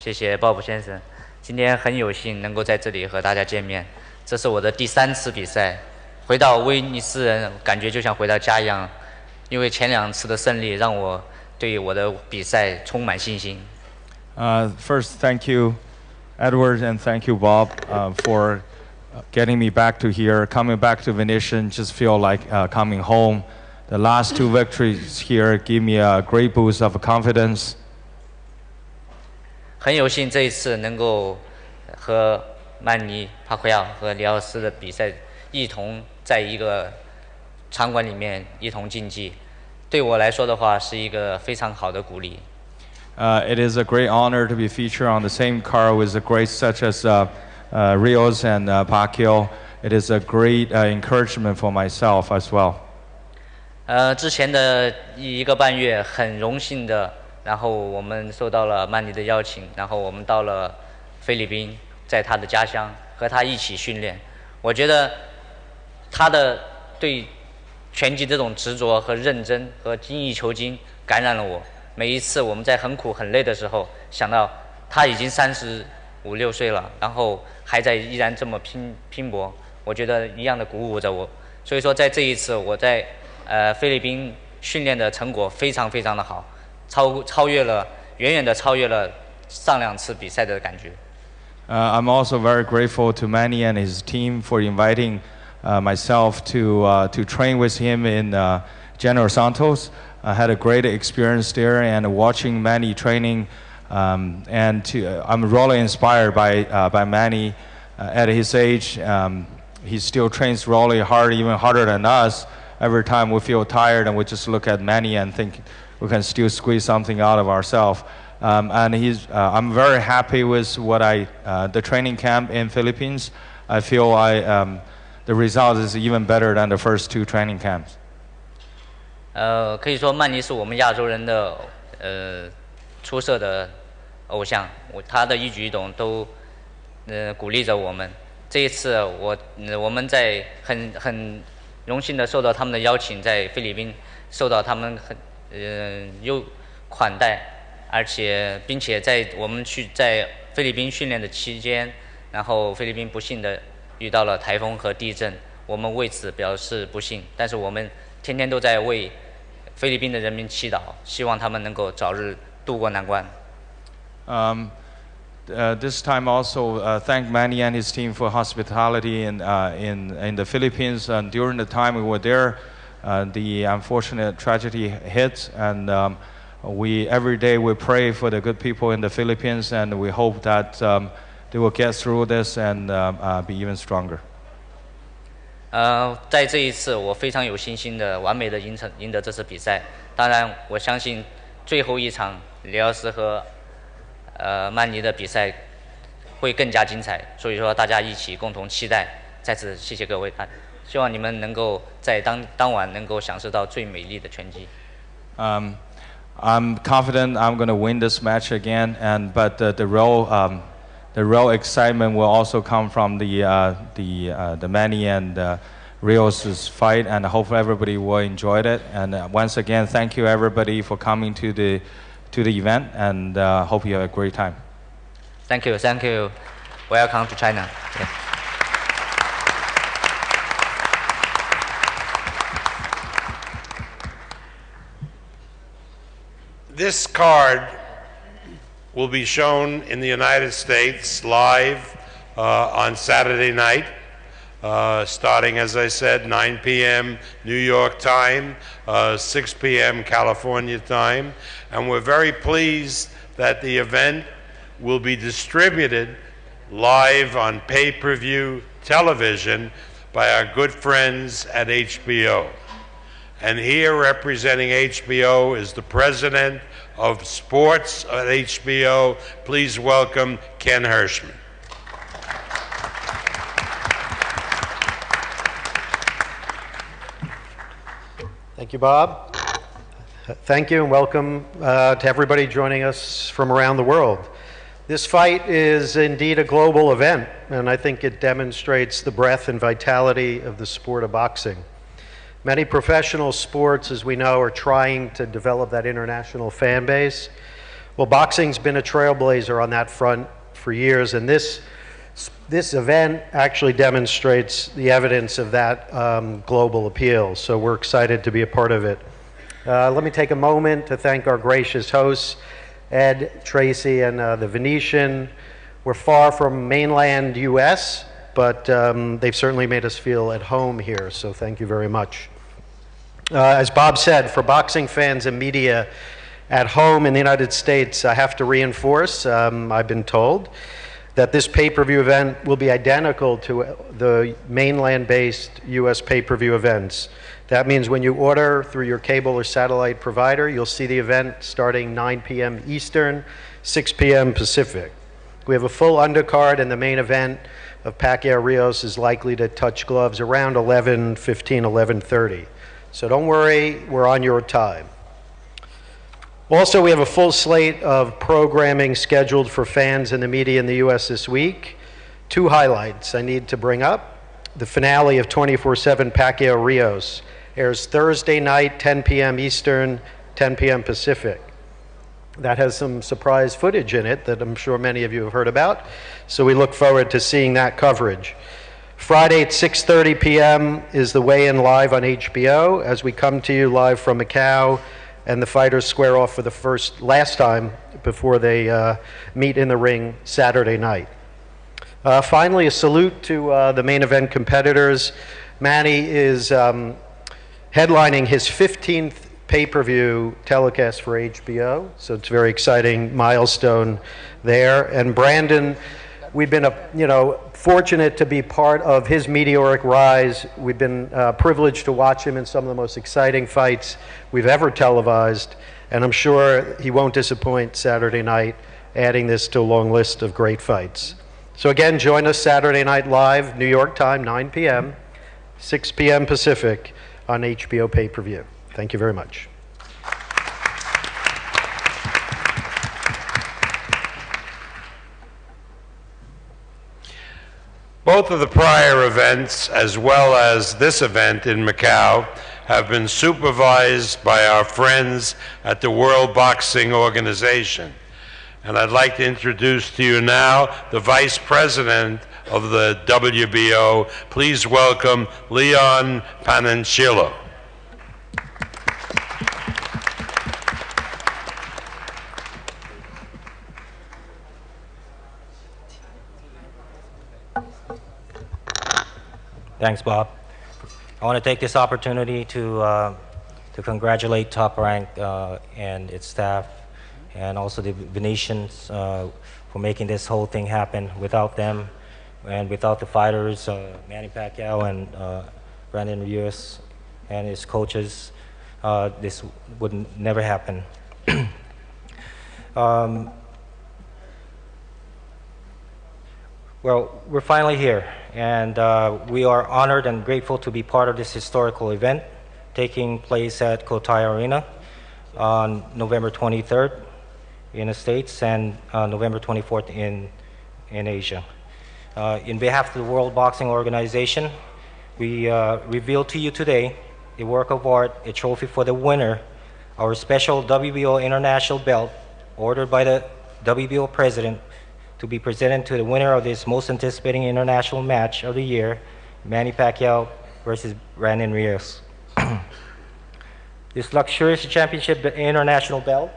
谢谢鲍勃先生。今天很有幸能够在这里和大家见面，这是我的第3次比赛。回到威尼斯人，感觉就像回到家一样，因为前2次的胜利让我对我的比赛充满信心。First, thank you, Edward, and thank you, Bob, for getting me back to here. Coming back to Venetian just feel like coming home. The last 2 victories here give me a great boost of confidence. 很有幸这一次能够和曼尼、帕奎奥和里奥斯的比赛一同在一个场馆里面一同竞技，对我来说的话是一个非常好的鼓励。It is a great honor to be featured on the same card with the greats such as Rios and Pacquiao. It is a great encouragement for myself as well. 之前的1个半月，很荣幸的，然后我们受到了曼尼的邀请，然后我们到了菲律宾，在他的家乡和他一起训练。我觉得他的对拳击这种执着和认真和精益求精感染了我。每一次我们在很苦很累的时候，想到他已经35、6岁了，然后还在依然这么拼搏，我觉得一样的鼓舞着我。所以说，在这一次我在菲律宾训练的成果非常非常的好，远远的超越了上2次比赛的感觉。I'm also very grateful to Manny and his team for inviting myself to train with him in General Santos. I had a great experience there, and watching Manny training, I'm really inspired by Manny. At his age, he still trains really hard, even harder than us. Every time we feel tired, and we just look at Manny and think we can still squeeze something out of ourselves. I'm very happy with the training camp in Philippines. I feel the result is even better than the first 2 training camps. 可以说曼尼是我们亚洲人的出色的偶像，他的一举一动都鼓励着我们。这一次我们在很荣幸的受到他们的邀请，在菲律宾受到他们很款待，并且在我们在菲律宾训练的期间，然后菲律宾不幸的遇到了台风和地震，我们为此表示不幸，但是我们天天都在为菲律宾的人民祈祷，希望他们能够早日渡过难关。This time also thank Manny and his team for hospitality in the Philippines. And during the time we were there, the unfortunate tragedy hit, and every day we pray for the good people in the Philippines, and we hope that they will get through this and be even stronger. 在这一次，我非常有信心的完美的赢得这次比赛。当然，我相信最后一场里奥斯和曼尼的比赛会更加精彩，所以说大家一起共同期待。再次谢谢各位，希望你们能够在当晚能够享受到最美丽的拳击。I'm confident I'm going to win this match again, but the real excitement will also come from the Manny and Rios' fight, and I hope everybody will enjoy it. And once again, thank you everybody for coming to the event, and hope you have a great time. Thank you. Welcome to China. Yeah. This card will be shown in the United States live on Saturday night, starting, as I said, 9 p.m. New York time, 6 p.m. California time. And we're very pleased that the event will be distributed live on pay-per-view television by our good friends at HBO. And here representing HBO is the president of sports at HBO. Please welcome Ken Hirschman. Thank you, Bob. Thank you and welcome to everybody joining us from around the world. This fight is indeed a global event, and I think it demonstrates the breadth and vitality of the sport of boxing. Many professional sports, as we know, are trying to develop that international fan base. Well, boxing's been a trailblazer on that front for years, and this event actually demonstrates the evidence of that global appeal, so we're excited to be a part of it. Let me take a moment to thank our gracious hosts, Ed, Tracy, and the Venetian. We're far from mainland U.S., but they've certainly made us feel at home here, so thank you very much. As Bob said, for boxing fans and media at home in the United States, I have to reinforce, I've been told, that this pay-per-view event will be identical to the mainland-based U.S. pay-per-view events. That means when you order through your cable or satellite provider, you'll see the event starting 9 p.m. Eastern, 6 p.m. Pacific. We have a full undercard, and the main event of Pacquiao-Rios is likely to touch gloves around 11:15, 11:30. So don't worry, we're on your time. Also, we have a full slate of programming scheduled for fans and the media in the U.S. this week. Two highlights I need to bring up. The finale of 24/7 Pacquiao-Rios airs Thursday night, 10 p.m. Eastern, 10 p.m. Pacific. That has some surprise footage in it that I'm sure many of you have heard about, so we look forward to seeing that coverage. Friday at 6:30 p.m. is the weigh-in live on HBO as we come to you live from Macau, and the fighters square off for the last time before they meet in the ring Saturday night. Finally, a salute to the main event competitors. Manny is headlining his 15th pay-per-view telecast for HBO, so it's a very exciting milestone there. And Brandon, we've been fortunate to be part of his meteoric rise. We've been privileged to watch him in some of the most exciting fights we've ever televised, and I'm sure he won't disappoint Saturday night, adding this to a long list of great fights. So again, join us Saturday Night Live, New York time, 9 p.m., 6 p.m. Pacific on HBO pay-per-view. Thank you very much. Both of the prior events, as well as this event in Macau, have been supervised by our friends at the World Boxing Organization. And I'd like to introduce to you now the Vice President of the WBO. Please welcome Leon Panancillo. Thanks, Bob. I want to take this opportunity to congratulate Top Rank and its staff, and also the Venetians for making this whole thing happen. Without them, and without the fighters, Manny Pacquiao and Brandon Rios and his coaches, this would never happen. Well, we're finally here, and we are honored and grateful to be part of this historical event taking place at Cotai Arena on November 23rd in the States and November 24th in Asia. In behalf of the World Boxing Organization, we reveal to you today a work of art, a trophy for the winner, our special WBO International belt ordered by the WBO President to be presented to the winner of this most anticipating international match of the year, Manny Pacquiao versus Brandon Rios. This luxurious championship international belt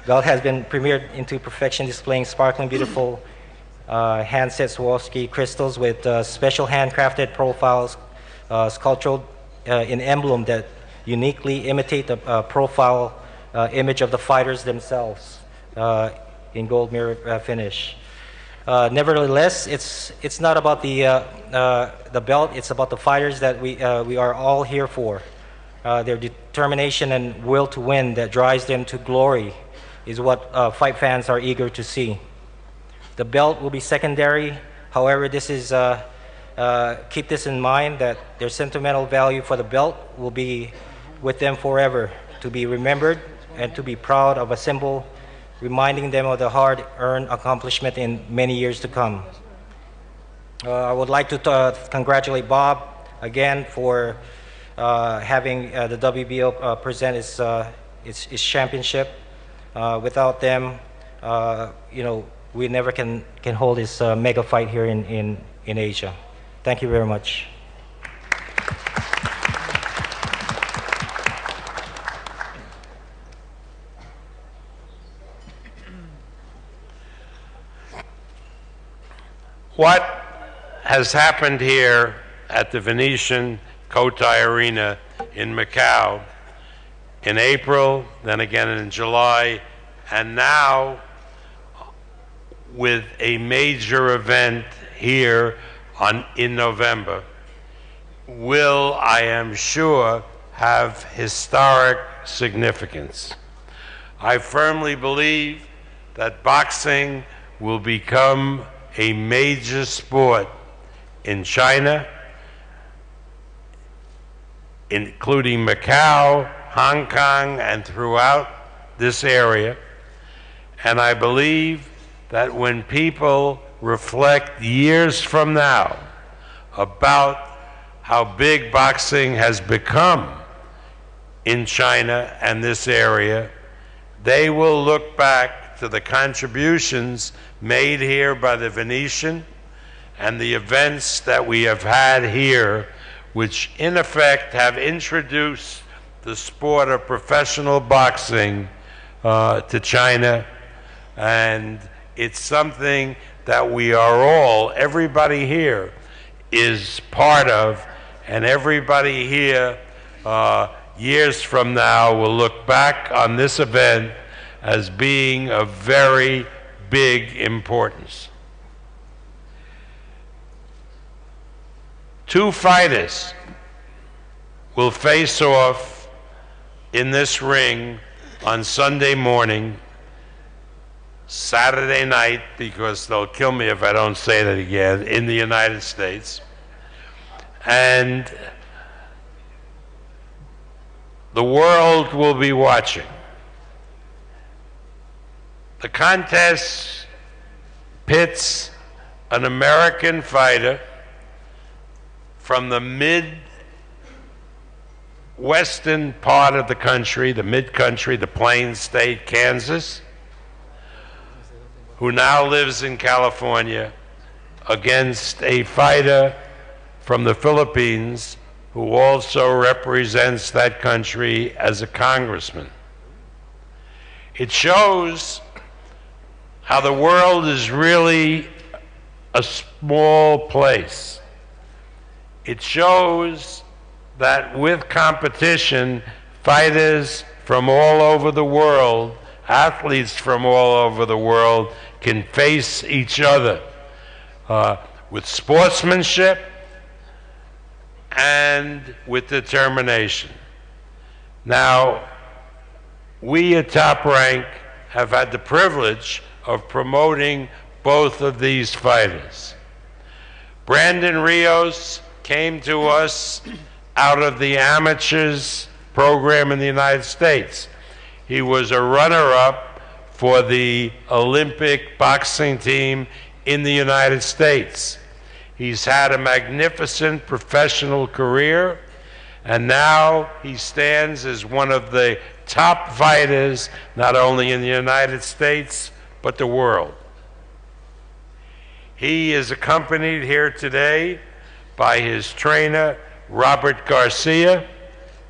has been premiered into perfection, displaying sparkling, beautiful hand-set Swarovski crystals with special handcrafted profiles sculptured in emblem that uniquely imitate the profile image of the fighters themselves in gold mirror finish. Nevertheless, it's not about the belt. It's about the fighters that we are all here for. Their determination and will to win that drives them to glory is what fight fans are eager to see. The belt will be secondary. However, this is keep this in mind that their sentimental value for the belt will be with them forever, to be remembered and to be proud of a symbol reminding them of the hard-earned accomplishment in many years to come. I would like to congratulate Bob again for having the WBO present its championship. Without them, we never can hold this mega fight here in Asia. Thank you very much. What has happened here at the Venetian Cotai Arena in Macau in April, then again in July, and now with a major event here in November, will, I am sure, have historic significance. I firmly believe that boxing will become a major sport in China, including Macau, Hong Kong, and throughout this area. And I believe that when people reflect years from now about how big boxing has become in China and this area, they will look back to the contributions made here by the Venetian and the events that we have had here, which in effect have introduced the sport of professional boxing to China. And it's something that we are all, everybody here is part of, and everybody here years from now will look back on this event as being of very big importance. Two fighters will face off in this ring on Sunday morning, Saturday night, because they'll kill me if I don't say that again, in the United States. And the world will be watching. The contest pits an American fighter from the mid-western part of the country, the mid-country, the Plains State, Kansas, who now lives in California, against a fighter from the Philippines who also represents that country as a congressman. It shows how the world is really a small place. It shows that with competition, fighters from all over the world, athletes from all over the world, can face each other with sportsmanship and with determination. Now, we at Top Rank have had the privilege of promoting both of these fighters. Brandon Rios came to us out of the amateurs program in the United States. He was a runner-up for the Olympic boxing team in the United States. He's had a magnificent professional career, and now he stands as one of the top fighters, not only in the United States, but the world. He is accompanied here today by his trainer, Robert Garcia,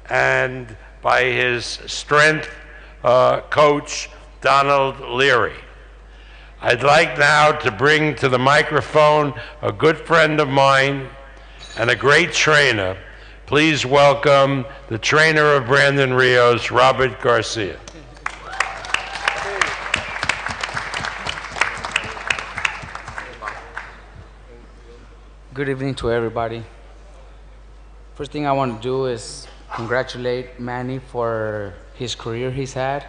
and by his strength coach, Donald Leary. I'd like now to bring to the microphone a good friend of mine and a great trainer. Please welcome the trainer of Brandon Rios, Robert Garcia. Good evening to everybody. First thing I want to do is congratulate Manny for his career he's had.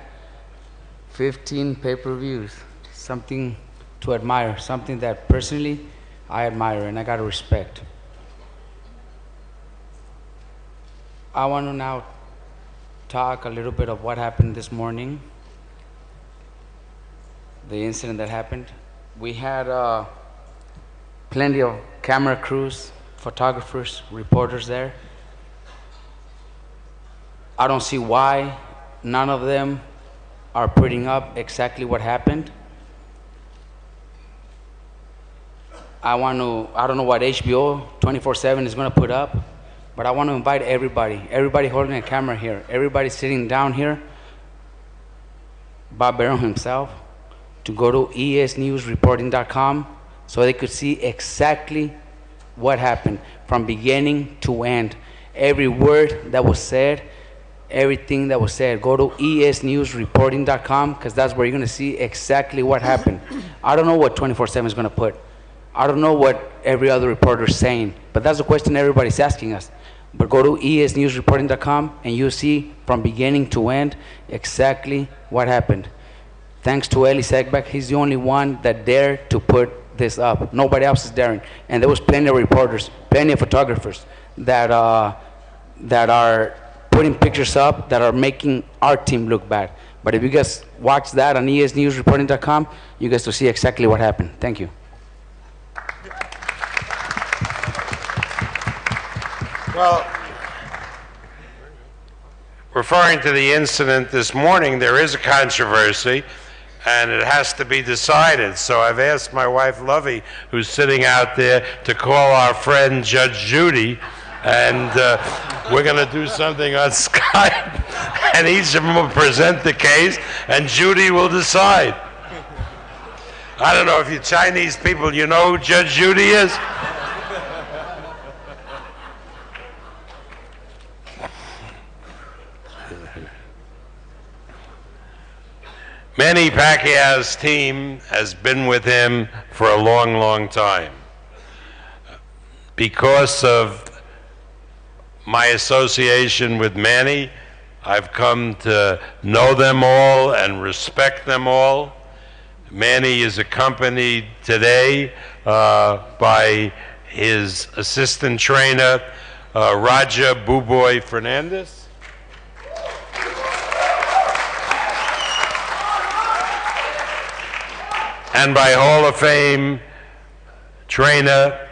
15 pay-per-views, something to admire, something that personally I admire and I gotta respect. I want to now talk a little bit of what happened this morning, the incident that happened. We had plenty of camera crews, photographers, reporters there. I don't see why none of them are putting up exactly what happened. I don't know what HBO 24/7 is going to put up, but I want to invite everybody holding a camera here, everybody sitting down here, Bob Barron himself, to go to esnewsreporting.com so they could see exactly what happened from beginning to end. Every word that was said, everything that was said. Go to esnewsreporting.com because that's where you're going to see exactly what happened. I don't know what 24/7 is going to put. I don't know what every other reporter is saying, but that's the question everybody's asking us. But go to esnewsreporting.com and you'll see from beginning to end exactly what happened. Thanks to Eli Segbeck, he's the only one that dared to put this up. Nobody else is daring. And there was plenty of reporters, plenty of photographers that are putting pictures up that are making our team look bad. But if you guys watch that on esnewsreporting.com, you guys will see exactly what happened. Thank you. Well, referring to the incident this morning, there is a controversy, and it has to be decided. So I've asked my wife, Lovey, who's sitting out there, to call our friend Judge Judy, and we're going to do something on Skype, and each of them will present the case, and Judy will decide. I don't know if you Chinese people, you know who Judge Judy is? Manny Pacquiao's team has been with him for a long, long time. Because of my association with Manny, I've come to know them all and respect them all. Manny is accompanied today by his assistant trainer, Raja Buboy Fernandez. And by Hall of Fame trainer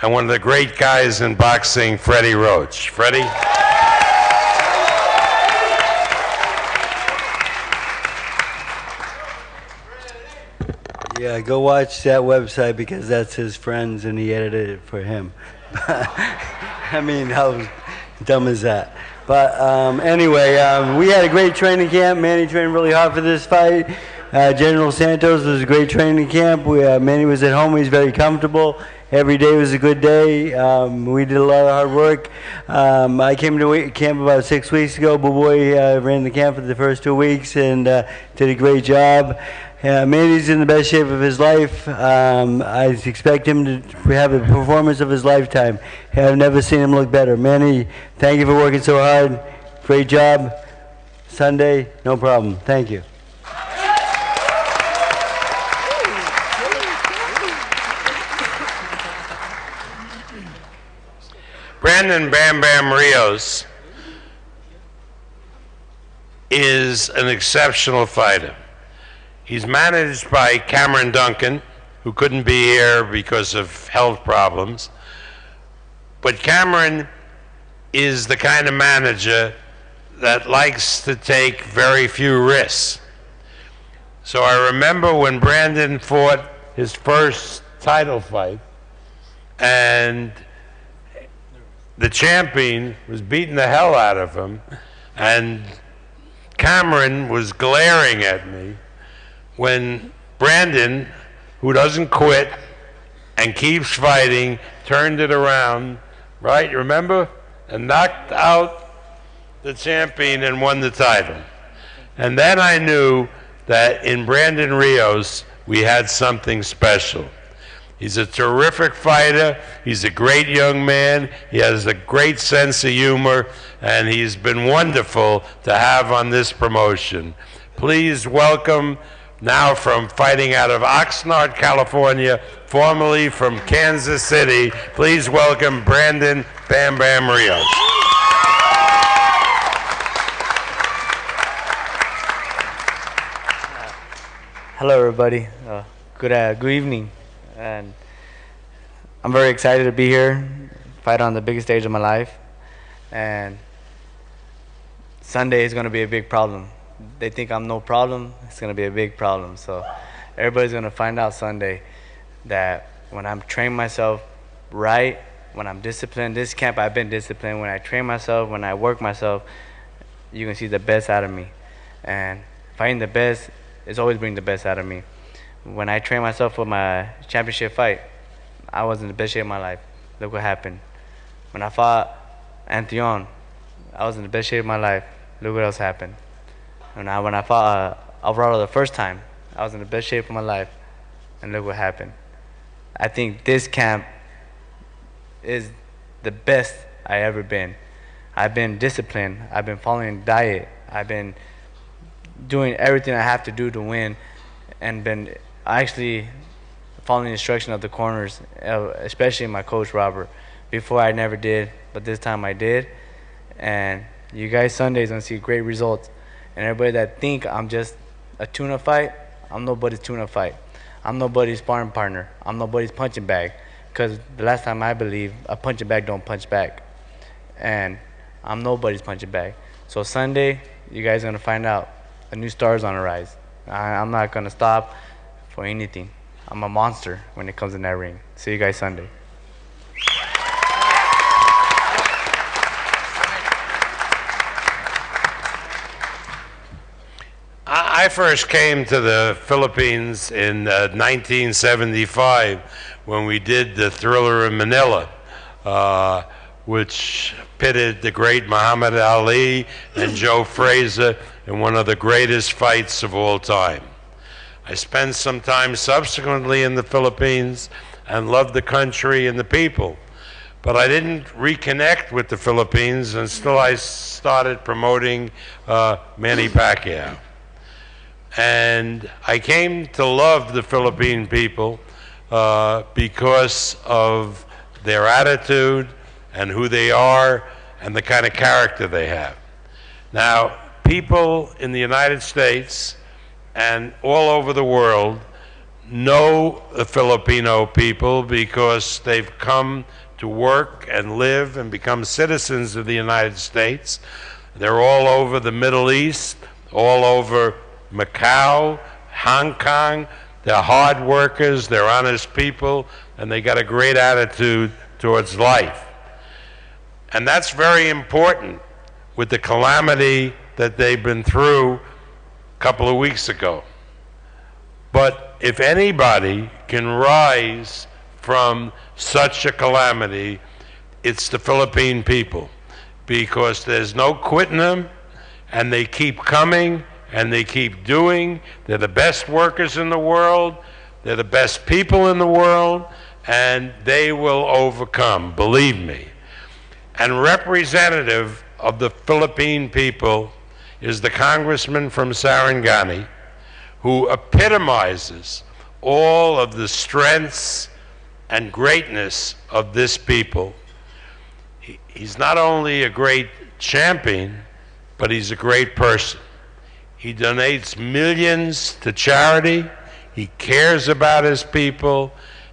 and one of the great guys in boxing, Freddie Roach. Freddie? Yeah, go watch that website because that's his friends and he edited it for him. I mean, how dumb is that? But anyway, we had a great training camp. Manny trained really hard for this fight. General Santos was a great training camp. Manny was at home. He was very comfortable. Every day was a good day. We did a lot of hard work. I came to camp about 6 weeks ago. Buboy ran the camp for the first 2 weeks and did a great job. Manny's in the best shape of his life. I expect him to have the performance of his lifetime. I've never seen him look better. Manny, thank you for working so hard. Great job. Sunday, no problem. Thank you. Brandon Bam Bam Rios is an exceptional fighter. He's managed by Cameron Duncan, who couldn't be here because of health problems. But Cameron is the kind of manager that likes to take very few risks. So I remember when Brandon fought his first title fight, and the champion was beating the hell out of him, and Cameron was glaring at me when Brandon, who doesn't quit and keeps fighting, turned it around, right? You remember? And knocked out the champion and won the title. And then I knew that in Brandon Rios, we had something special. He's a terrific fighter. He's a great young man. He has a great sense of humor, and he's been wonderful to have on this promotion. Please welcome, now from fighting out of Oxnard, California, formerly from Kansas City, please welcome Brandon Bam Bam Rios. Hello, everybody. Good evening. And I'm very excited to be here, fight on the biggest stage of my life. And Sunday is going to be a big problem. They think I'm no problem. It's going to be a big problem. So everybody's going to find out Sunday that when I'm training myself right, when I'm disciplined, this camp I've been disciplined. When I train myself, when I work myself, you can see the best out of me. And fighting the best is always bring the best out of me. When I trained myself for my championship fight, I was in the best shape of my life. Look what happened. When I fought Antion, I was in the best shape of my life. Look what else happened. When I fought Alvarado the first time, I was in the best shape of my life, and look what happened. I think this camp is the best I ever been. I've been disciplined. I've been following diet. I've been doing everything I have to do to win, and been actually following the instruction of the corners, especially my coach Robert. Before I never did, but this time I did. And you guys Sundays gonna see great results. And everybody that think I'm just a tuna fight, I'm nobody's tuna fight. I'm nobody's sparring partner. I'm nobody's punching bag. Because the last time I believe, a punching bag don't punch back. And I'm nobody's punching bag. So Sunday, you guys are gonna find out a new star is on the rise. I'm not gonna stop for anything. I'm a monster when it comes in that ring. See you guys Sunday. I first came to the Philippines in 1975 when we did the Thriller in Manila, which pitted the great Muhammad Ali and Joe Frazier in one of the greatest fights of all time. I spent some time subsequently in the Philippines and loved the country and the people, but I didn't reconnect with the Philippines until I started promoting Manny Pacquiao. And I came to love the Philippine people because of their attitude and who they are and the kind of character they have. Now, people in the United States and all over the world know the Filipino people because they've come to work and live and become citizens of the United States. They're all over the Middle East, all over Macau, Hong Kong. They're hard workers, they're honest people, and they got a great attitude towards life. And that's very important with the calamity that they've been through a couple of weeks ago. But if anybody can rise from such a calamity, it's the Philippine people, because there's no quitting them, and they keep coming, and they keep doing. They're the best workers in the world. They're the best people in the world, and they will overcome, believe me. And representative of the Philippine people is the congressman from Sarangani, who epitomizes all of the strengths and greatness of this people. He's not only a great champion, but he's a great person. He donates millions to charity. He cares about his people,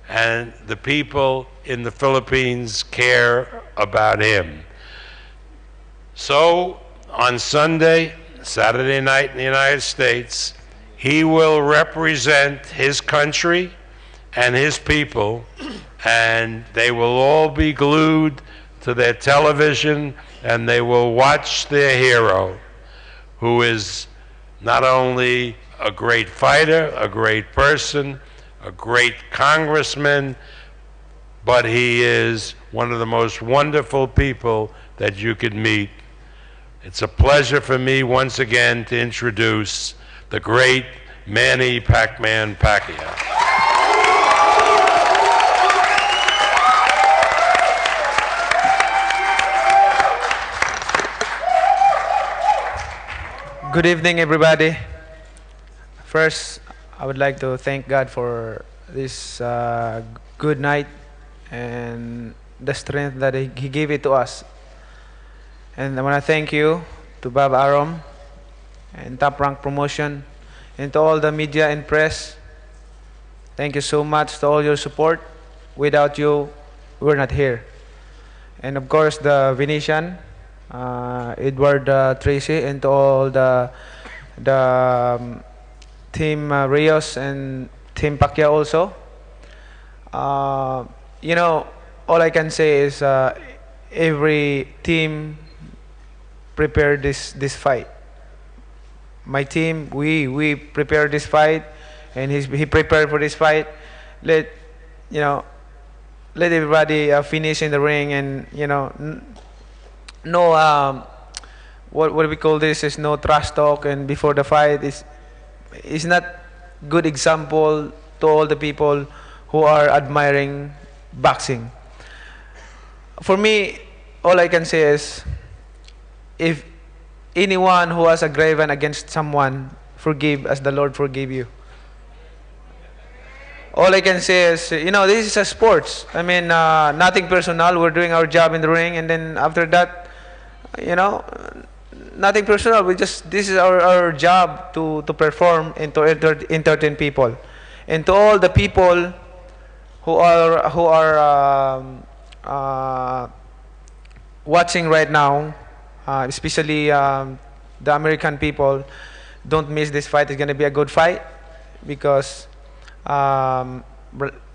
and the people in the Philippines care about him. So on Sunday, Saturday night in the United States, he will represent his country and his people, and they will all be glued to their television, and they will watch their hero, who is not only a great fighter, a great person, a great congressman, but he is one of the most wonderful people that you could meet. It's a pleasure for me once again to introduce the great Manny Pac-Man Pacquiao. Good evening, everybody. First, I would like to thank God for this good night and the strength that He gave it to us. And I want to thank you to Bob Arum and Top Rank Promotion and to all the media and press. Thank you so much to all your support. Without you, we're not here. And of course, the Venetian Edward Tracy, and to all the Team Rios and Team Pacquiao also. You know, all I can say is every team prepared this fight. My team, we prepared this fight, and he prepared for this fight. Let you know, let everybody finish in the ring, and you know, no what do we call this is no trash talk, and before the fight is not good example to all the people who are admiring boxing. For me, all I can say is, if anyone who has a grievance against someone, forgive as the Lord forgave you. All I can say is, you know, this is a sports. I mean, nothing personal. We're doing our job in the ring, and then after that, you know, nothing personal. This is our job to perform and to entertain people, and to all the people who are watching right now, especially the American people. Don't miss this fight. It's going to be a good fight, because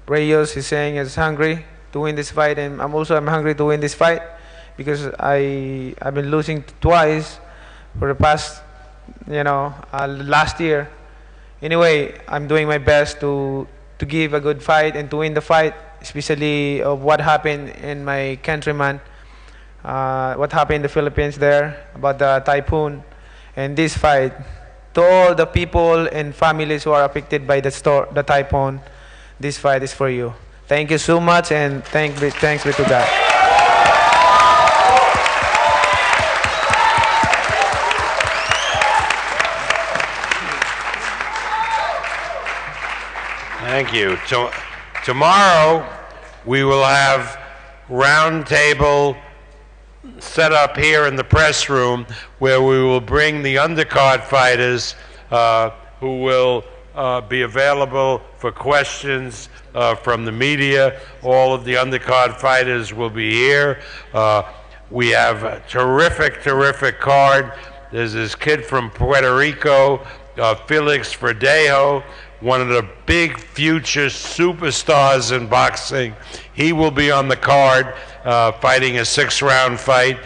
Reyes is saying is hungry to win this fight, and I'm hungry to win this fight, because I've been losing twice for the past, you know, last year. Anyway, I'm doing my best to give a good fight and to win the fight, especially of what happened in my countryman, what happened in the Philippines there about the typhoon, and this fight. To all the people and families who are affected by the typhoon, this fight is for you. Thank you so much, and thanks be to God. Thank you. Tomorrow we will have round table set up here in the press room, where we will bring the undercard fighters who will be available for questions from the media. All of the undercard fighters will be here. We have a terrific card. There's this kid from Puerto Rico, Felix Verdejo, one of the big future superstars in boxing. He will be on the card fighting a 6-round fight.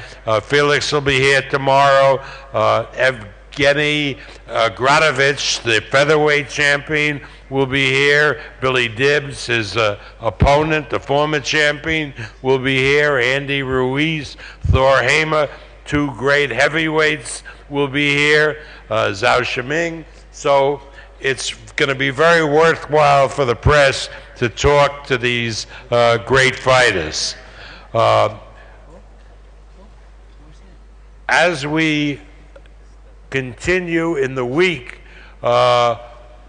Felix will be here tomorrow. Evgeny Gradovich, the featherweight champion, will be here. Billy Dibbs, his opponent, the former champion, will be here. Andy Ruiz, Thor Hamer, two great heavyweights will be here. Zhao Shiming. So it's going to be very worthwhile for the press to talk to these great fighters. As we continue in the week,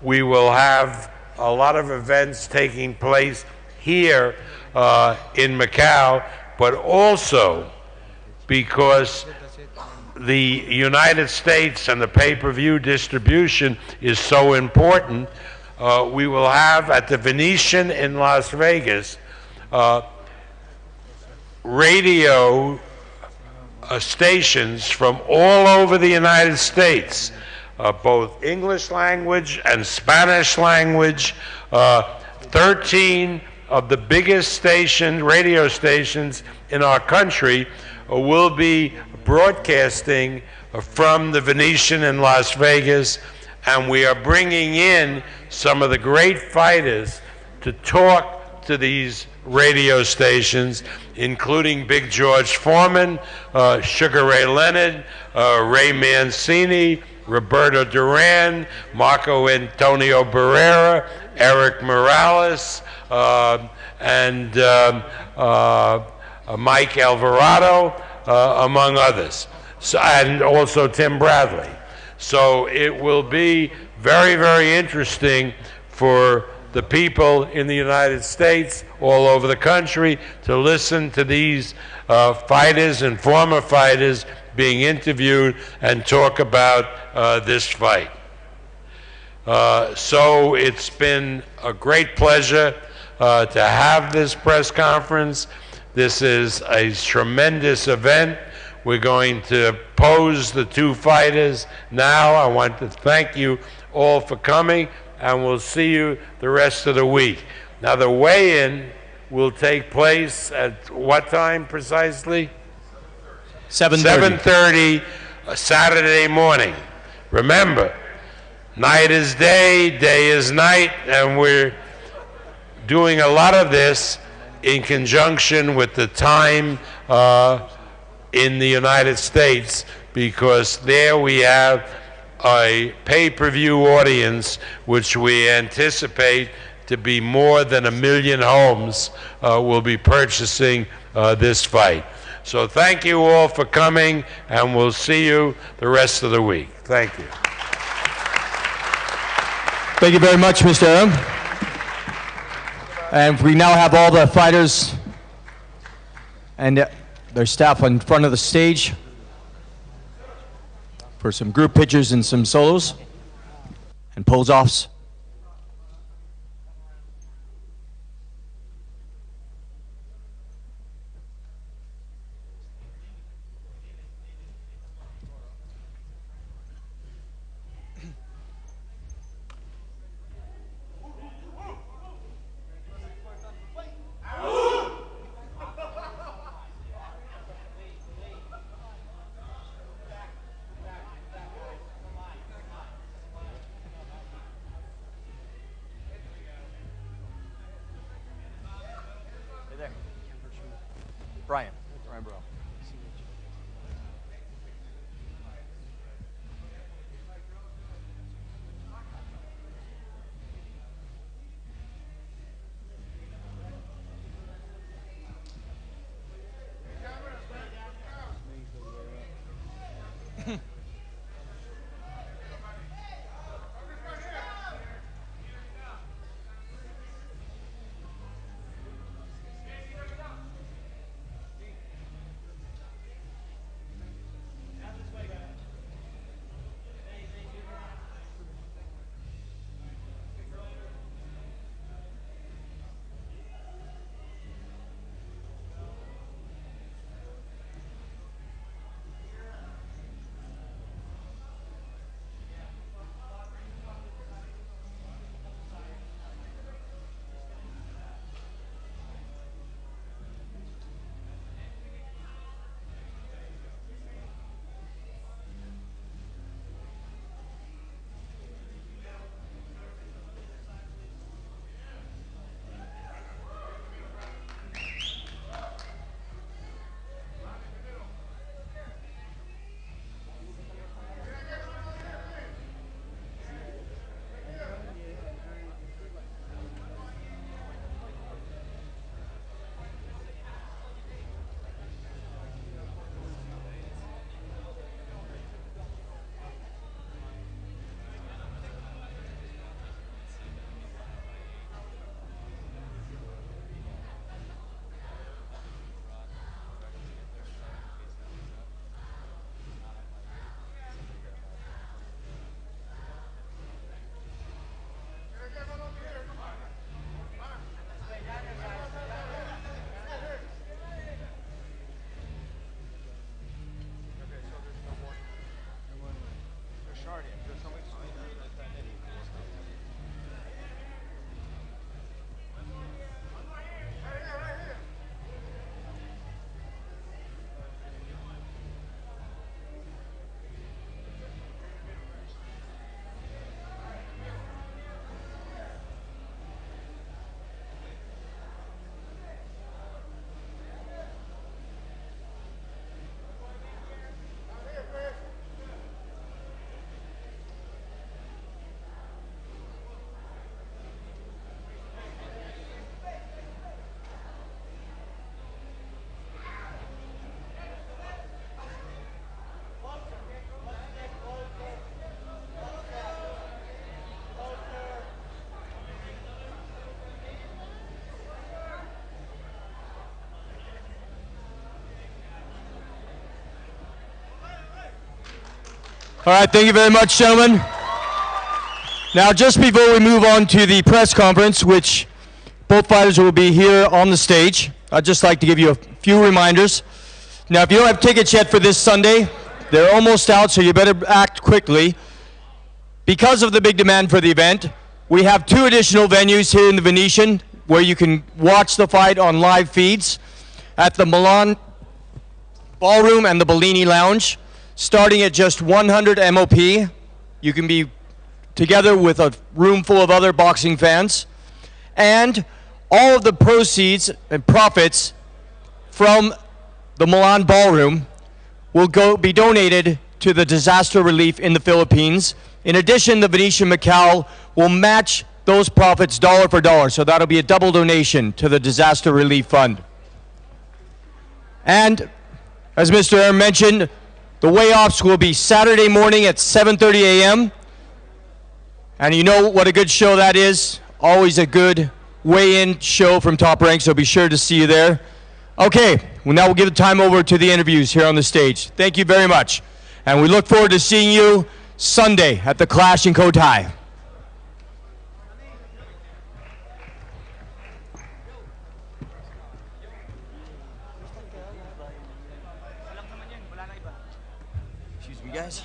we will have a lot of events taking place here in Macau, but also because the United States and the pay-per-view distribution is so important, we will have at the Venetian in Las Vegas radio stations from all over the United States, both English language and Spanish language. 13 of the biggest radio stations in our country will be broadcasting from the Venetian in Las Vegas, and we are bringing in some of the great fighters to talk to these radio stations, including Big George Foreman, Sugar Ray Leonard, Ray Mancini, Roberto Duran, Marco Antonio Barrera, Eric Morales, and Mike Alvarado, among others, and also Tim Bradley. So it will be very interesting for the people in the United States, all over the country, to listen to these fighters and former fighters being interviewed and talk about this fight. So it's been a great pleasure to have this press conference. This is a tremendous event. we're going to pose the two fighters now. I want to thank you all for coming, and we'll see you the rest of the week. Now, the weigh-in will take place at what time precisely? 7:30. 7:30 Saturday morning. Remember, night is day, day is night, and we're doing a lot of this in conjunction with the time in the United States, because there we have a pay-per-view audience which we anticipate to be more than 1 million homes will be purchasing this fight. So thank you all for coming, and we'll see you the rest of the week. Thank you. Thank you very much, Mr. Aram. And we now have all the fighters and their staff in front of the stage for some group pictures and some solos and pose-offs. Brian Burrell. All right, thank you very much, gentlemen. Now, just before we move on to the press conference, which both fighters will be here on the stage, I'd just like to give you a few reminders. Now, if you don't have tickets yet for this Sunday, they're almost out, so you better act quickly. Because of the big demand for the event, we have 2 additional venues here in the Venetian where you can watch the fight on live feeds at the Milan Ballroom and the Bellini Lounge, starting at just 100 MOP. You can be together with a room full of other boxing fans. And all of the proceeds and profits from the Milan Ballroom will be donated to the disaster relief in the Philippines. In addition, the Venetian Macau will match those profits dollar for dollar, so that'll be a double donation to the disaster relief fund. And as Mr. Aaron mentioned, the weigh-offs will be Saturday morning at 7:30 a.m. And you know what a good show that is. Always a good weigh-in show from Top Rank, so be sure to see you there. Okay, well, now we'll give the time over to the interviews here on the stage. Thank you very much. And we look forward to seeing you Sunday at the Clash in Cotai. Excuse me, guys.